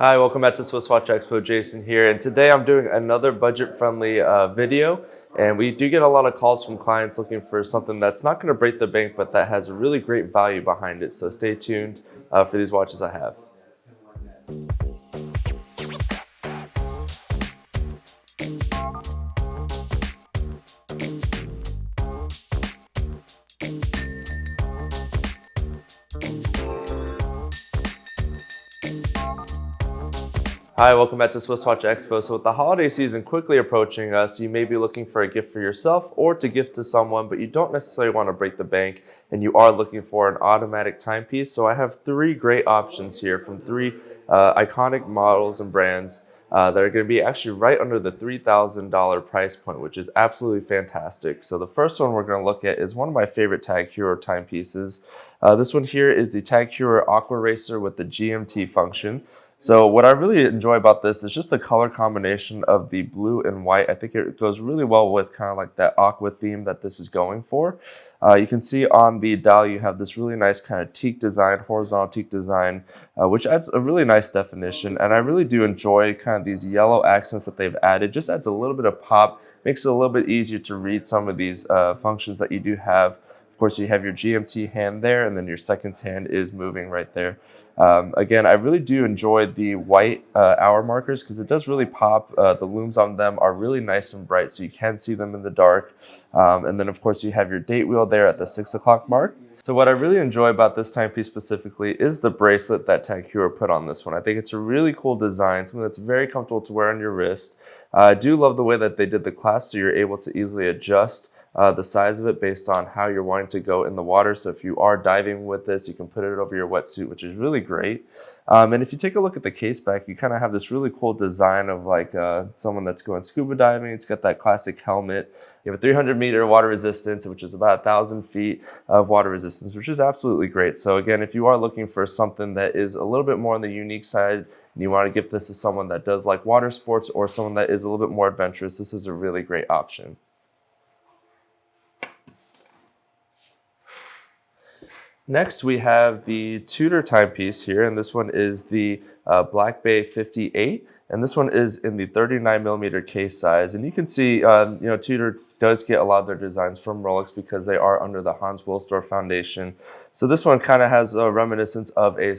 Hi, welcome back to SwissWatchExpo. Jason here, and today I'm doing another budget-friendly video, and we do get a lot of calls from clients looking for something that's not going to break the bank, but that has a really great value behind it. So stay tuned for these watches I have. Hi, welcome back to SwissWatchExpo. So with the holiday season quickly approaching us, you may be looking for a gift for yourself or to gift to someone, but you don't necessarily want to break the bank and you are looking for an automatic timepiece. So I have three great options here from three iconic models and brands that are going to be actually right under the $3,000 price point, which is absolutely fantastic. So the first one we're going to look at is one of my favorite Tag Heuer timepieces. This one here is the Tag Heuer Aquaracer with the GMT function. So what I really enjoy about this is just the color combination of the blue and white. I think it goes really well with kind of like that aqua theme that this is going for. You can see on the dial you have this really nice kind of teak design, horizontal teak design, which adds a really nice definition. And I really do enjoy kind of these yellow accents that they've added. Just adds a little bit of pop, makes it a little bit easier to read some of these functions that you do have. Of course, you have your GMT hand there, and then your second hand is moving right there. Again, I really do enjoy the white hour markers because it does really pop. The looms on them are really nice and bright, so you can see them in the dark. And then, of course, you have your date wheel there at the 6 o'clock mark. So what I really enjoy about this timepiece specifically is the bracelet that Tag Heuer put on this one. I think it's a really cool design, something that's very comfortable to wear on your wrist. I do love the way that they did the clasp, so you're able to easily adjust the size of it based on how you're wanting to go in the water. So if you are diving with this, you can put it over your wetsuit, which is really great. And if you take a look at the case back, you kind of have this really cool design of like someone that's going scuba diving. It's got that classic helmet. You have a 300-meter water resistance, which is about 1,000 feet of water resistance, which is absolutely great. So again, if you are looking for something that is a little bit more on the unique side, and you want to give this to someone that does like water sports or someone that is a little bit more adventurous, this is a really great option. Next, we have the Tudor timepiece here, and this one is the Black Bay 58, and this one is in the 39mm case size. And you can see, Tudor does get a lot of their designs from Rolex because they are under the Hans Wilsdorf Foundation. So this one kind of has a reminiscence of a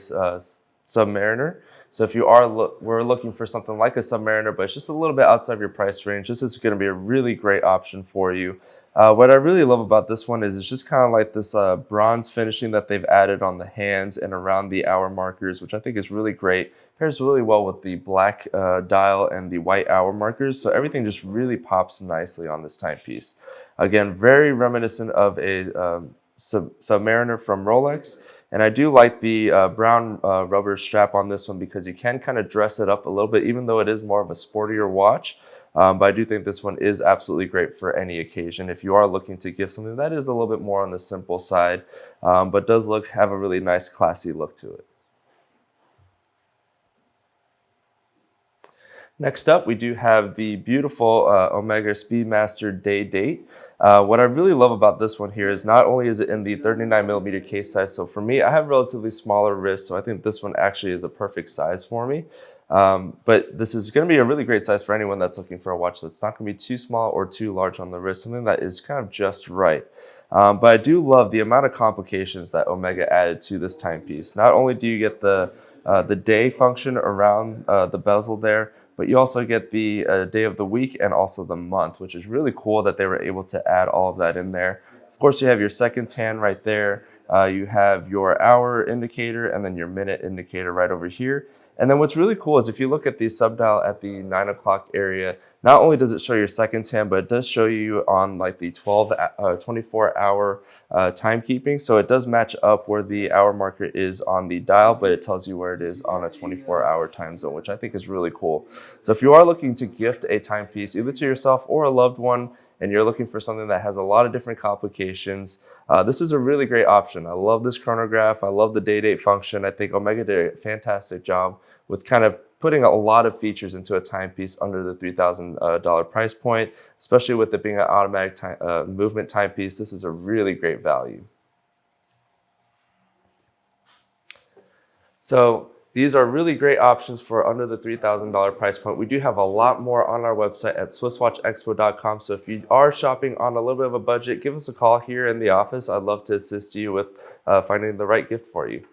Submariner. So if you are we're looking for something like a Submariner, but it's just a little bit outside of your price range, this is going to be a really great option for you. What I really love about this one is it's just kind of like this bronze finishing that they've added on the hands and around the hour markers, which I think is really great. Pairs really well with the black dial and the white hour markers, so everything just really pops nicely on this timepiece. Again, very reminiscent of a Submariner from Rolex. And I do like the brown rubber strap on this one because you can kind of dress it up a little bit, even though it is more of a sportier watch. But I do think this one is absolutely great for any occasion. If you are looking to give something that is a little bit more on the simple side, but does have a really nice classy look to it. Next up, we do have the beautiful Omega Speedmaster Day Date. What I really love about this one here is not only is it in the 39mm case size, so for me, I have relatively smaller wrists, so I think this one actually is a perfect size for me. But this is going to be a really great size for anyone that's looking for a watch that's not going to be too small or too large on the wrist, something that is kind of just right. But I do love the amount of complications that Omega added to this timepiece. Not only do you get the day function around the bezel there, but you also get the day of the week and also the month, which is really cool that they were able to add all of that in there. Of course, you have your second hand right there. You have your hour indicator and then your minute indicator right over here. And then what's really cool is if you look at the subdial at the 9 o'clock area, not only does it show your second hand, but it does show you on like the 24-hour timekeeping. So it does match up where the hour marker is on the dial, but it tells you where it is on a 24-hour time zone, which I think is really cool. So if you are looking to gift a timepiece either to yourself or a loved one, and you're looking for something that has a lot of different complications, this is a really great option. I love this chronograph. I love the day date function. I think Omega did a fantastic job with kind of putting a lot of features into a timepiece under the $3,000 price point, especially with it being an automatic movement timepiece. This is a really great value. So These are really great options for under the $3,000 price point. We do have a lot more on our website at SwissWatchExpo.com. So if you are shopping on a little bit of a budget, give us a call here in the office. I'd love to assist you with finding the right gift for you.